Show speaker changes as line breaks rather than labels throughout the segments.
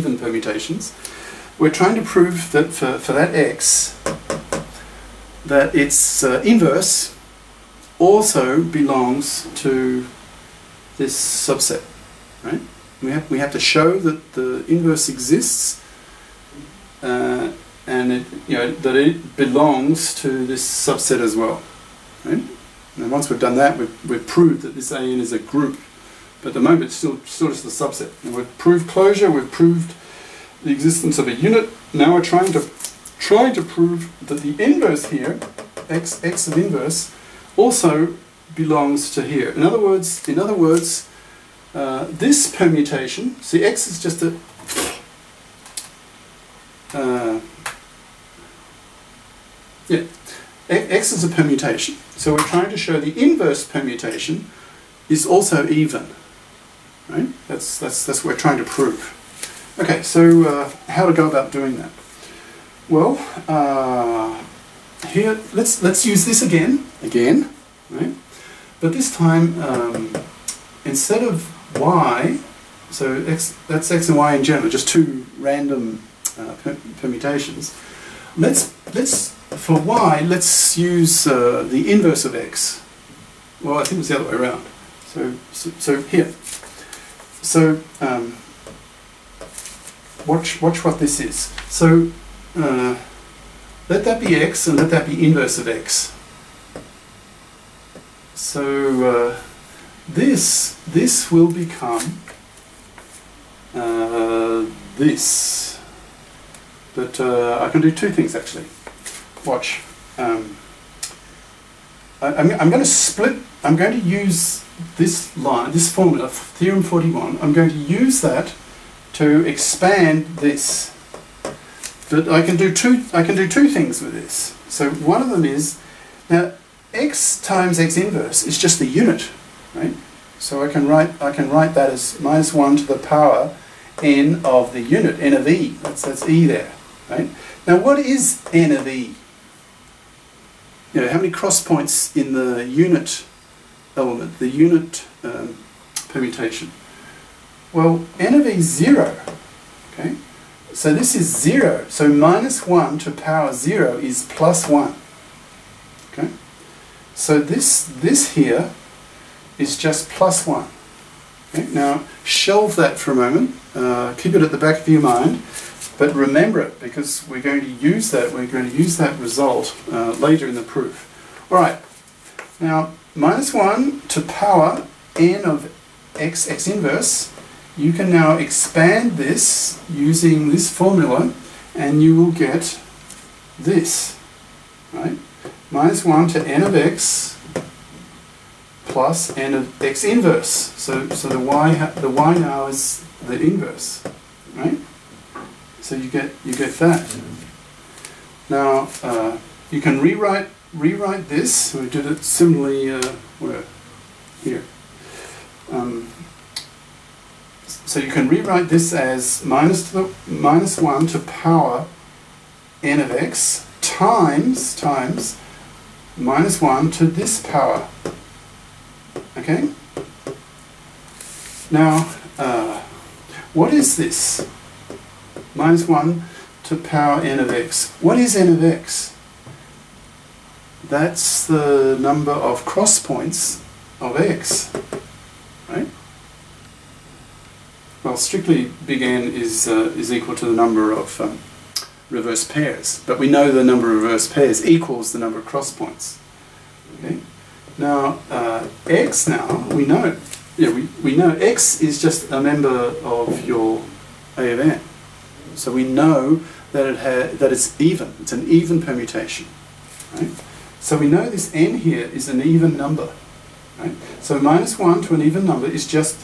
even permutations. We're trying to prove that for that x, that its inverse also belongs to this subset, right? We have to show that the inverse exists, and that it belongs to this subset as well, right? And once we've done that, we've proved that this AN is a group, but at the moment it's still just a subset. And we've proved closure, we've proved the existence of a unit. Now we're trying to prove that the inverse here, x of inverse, also belongs to here. In other words, this permutation, see, x is just a x is a permutation. So we're trying to show the inverse permutation is also even, right? That's what we're trying to prove. Okay, so how to go about doing that? Well, here let's use this again, right? But this time, instead of y, so that's x and y in general, just two random permutations. For y, let's use the inverse of x. Well, I think it was the other way around. So here. So watch what this is. So let that be x and let that be inverse of x. So this will become this. But I can do two things actually. Watch. I'm going to split. I'm going to use this line, this formula, theorem 41. I'm going to use that to expand this. But I can do two things with this. So one of them is, now x times x inverse is just the unit, right? So I can write that as -1 to the power n of the unit, n of e. That's e there, right? Now what is n of e? You know, how many cross points in the unit element, the unit permutation? Well, n of e is 0, okay? So this is 0, so -1 to power 0 is +1, okay? So this here is just +1. Okay? Now, shelve that for a moment, keep it at the back of your mind, but remember it, because we're going to use that result later in the proof. Alright, now -1 to power n of x inverse, you can now expand this using this formula and you will get this, right? -1 to n of x plus n of x inverse. So the y now is the inverse, right? So you get that. Now you can rewrite this. We did it similarly where here. So you can rewrite this as -1 to power n of x times -1 to this power. Okay? Now, what is this? -1 to power n of x. What is n of x? That's the number of cross points of x, right? Well, strictly big N is equal to the number of reverse pairs, but we know the number of reverse pairs equals the number of cross points. Okay? Now, x now, we know, we know x is just a member of your A of n. So we know that it's even. It's an even permutation. Right? So we know this n here is an even number. Right? So -1 to an even number is just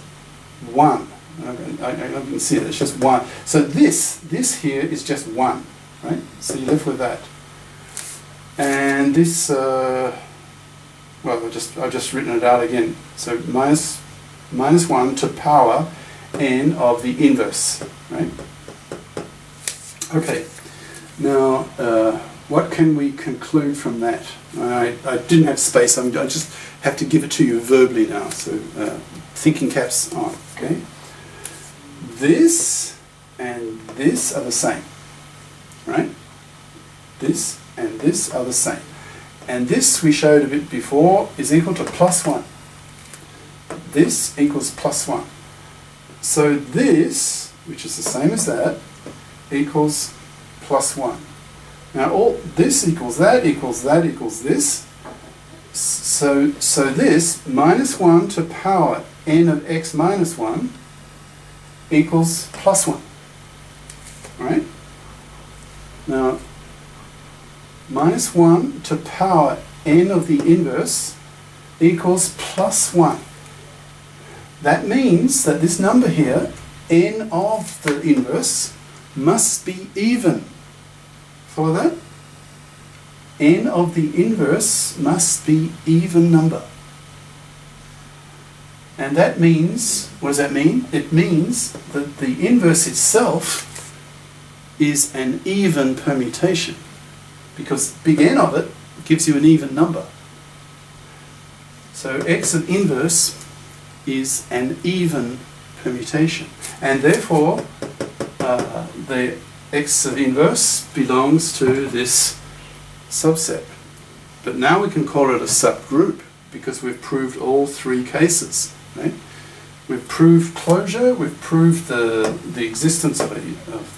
1. I can see it, it's just 1. So this here is just 1. Right? So you're left with that. And this, well, I've just written it out again. So -1 to power n of the inverse. Right? Okay. Now, what can we conclude from that? I didn't have space. I just have to give it to you verbally now. So, thinking caps on. Okay. This and this are the same, right? This and this are the same. And this we showed a bit before is equal to +1. This equals +1. So this, which is the same as that, equals +1. Now all this equals that equals that equals this. So this -1 to power n of x minus 1 equals +1. Right? Now -1 to power n of the inverse equals +1. That means that this number here, n of the inverse, must be even. Follow that? N of the inverse must be even number. And that means, what does that mean? It means that the inverse itself is an even permutation, because big N of it gives you an even number. So x of inverse is an even permutation, and therefore the x of inverse belongs to this subset. But now we can call it a subgroup because we've proved all three cases. Right? We've proved closure, we've proved the existence of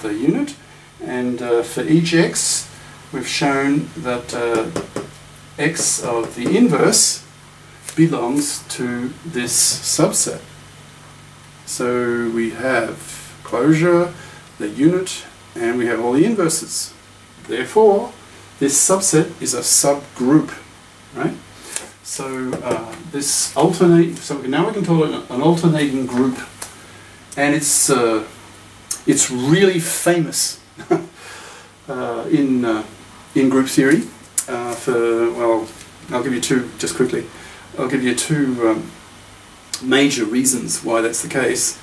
the unit, and for each x we've shown that x of the inverse belongs to this subset. So we have closure, the unit, and we have all the inverses. Therefore, this subset is a subgroup, right? So so now we can call it an alternating group, and it's really famous in group theory. Well, I'll give you two just quickly. I'll give you two major reasons why that's the case.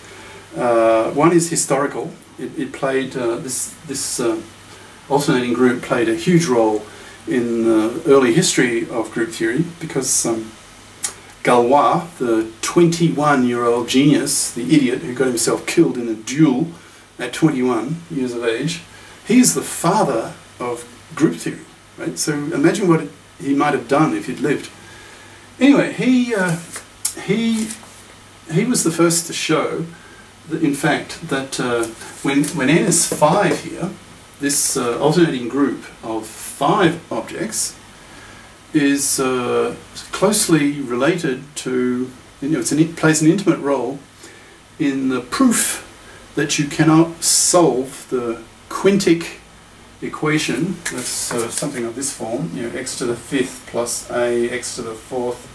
One is historical. It played this alternating group played a huge role in the early history of group theory, because Galois, the 21-year-old genius, the idiot who got himself killed in a duel at 21 years of age, he's the father of group theory, right? So imagine what he might have done if he'd lived. Anyway, he was the first to show that, in fact, that when n is 5 here, this alternating group of 5 objects is closely related to, it plays an intimate role in the proof that you cannot solve the quintic equation. That's something of this form, x to the 5th plus a x to the 4th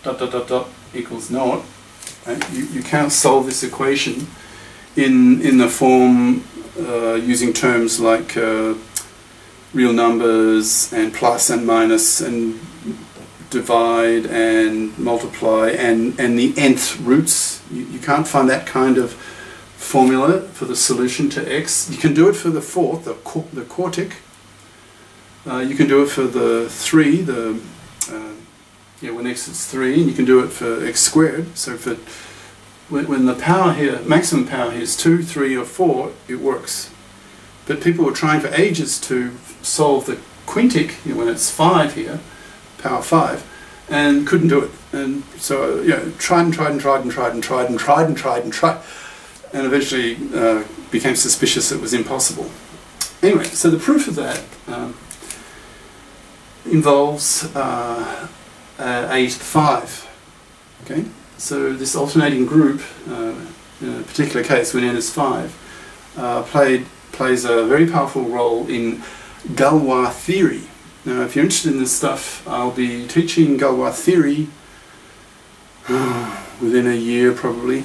dot dot dot dot equals 0. Right? You can't solve this equation in the form using terms like real numbers and plus and minus and divide and multiply and the nth roots. You can't find that kind of formula for the solution to x. You can do it for the 4th, the quartic. You can do it for the 3, when x is 3, and you can do it for x squared. So for when the power here, maximum power here is 2, 3 or 4, it works. But people were trying for ages to solve the quintic, when it's 5 here, power 5, and couldn't do it. And so tried and tried and tried and tried and tried and tried and tried and tried, and eventually became suspicious it was impossible. Anyway, so the proof of that involves a to the 5. Okay, so this alternating group, in a particular case when n is 5, plays a very powerful role in Galois theory. Now, if you're interested in this stuff, I'll be teaching Galois theory within a year probably.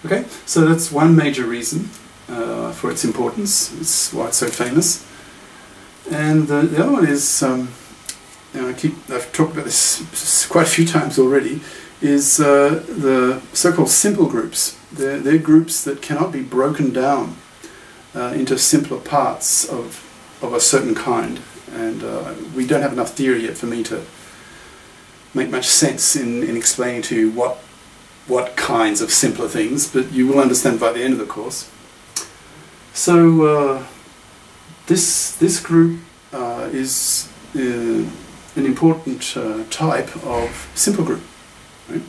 Okay, so that's one major reason for its importance. It's why it's so famous. And the other one is, I've talked about this quite a few times already, is the so-called simple groups. They're groups that cannot be broken down into simpler parts of a certain kind. And we don't have enough theory yet for me to make much sense in explaining to you what kinds of simpler things, but you will understand by the end of the course. So this group is an important type of simple group, right?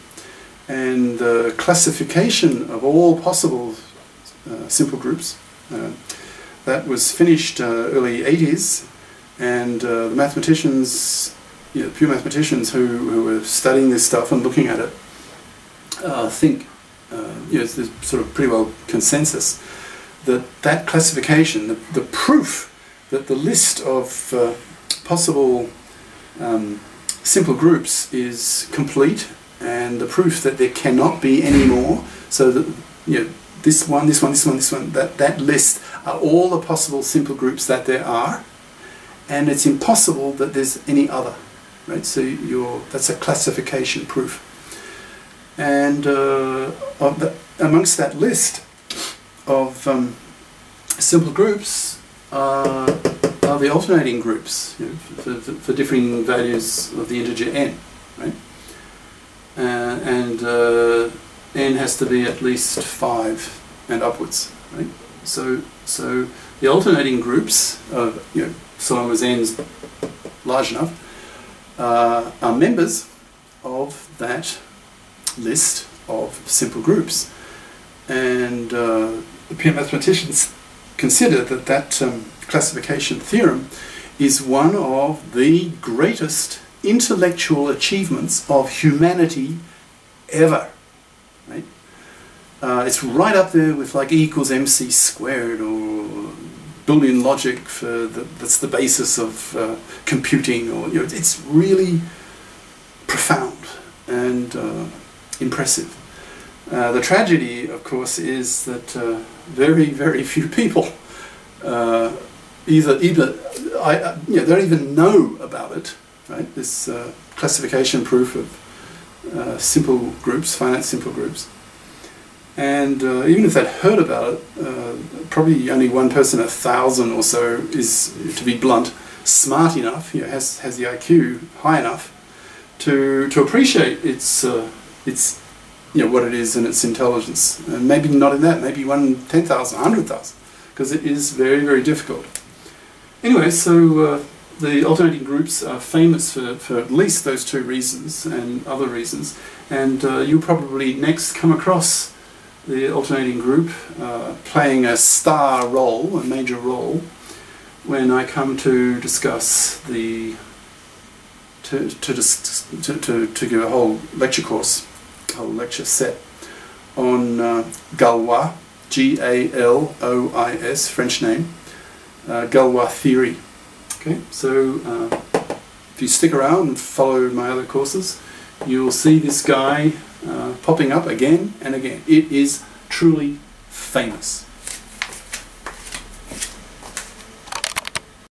And the classification of all possible simple groups that was finished early 80s, and the mathematicians, pure mathematicians who were studying this stuff and looking at it think, there's sort of pretty well consensus that classification, the proof that the list of possible simple groups is complete, and the proof that there cannot be any more, so that this one, that list are all the possible simple groups that there are, and it's impossible that there's any other, right? So that's a classification proof. And amongst that list of simple groups are the alternating groups, for differing values of the integer n, right? And n has to be at least 5 and upwards, right? So the alternating groups, so long as n's large enough, are members of that list of simple groups. And the pure mathematicians consider that classification theorem is one of the greatest intellectual achievements of humanity ever, right? It's right up there with like E equals mc squared, or Boolean logic that's the basis of computing, or it's really profound and impressive. The tragedy, of course, is that very, very few people either don't even know about it, right? This classification proof of simple groups, finite simple groups. And even if they'd heard about it, probably only one person 1,000 or so is, to be blunt, smart enough, has the IQ high enough to appreciate its what it is and its intelligence. And maybe not in that, maybe 1 in 10,000, 100,000, because it is very, very difficult. Anyway, so the alternating groups are famous for at least those two reasons and other reasons. And you'll probably next come across the alternating group playing a star role, a major role, when I come to discuss to give a whole lecture course, a whole lecture set on Galois, G-A-L-O-I-S, French name, Galois theory. Okay, so if you stick around and follow my other courses, you'll see this guy popping up again and again. It is truly famous.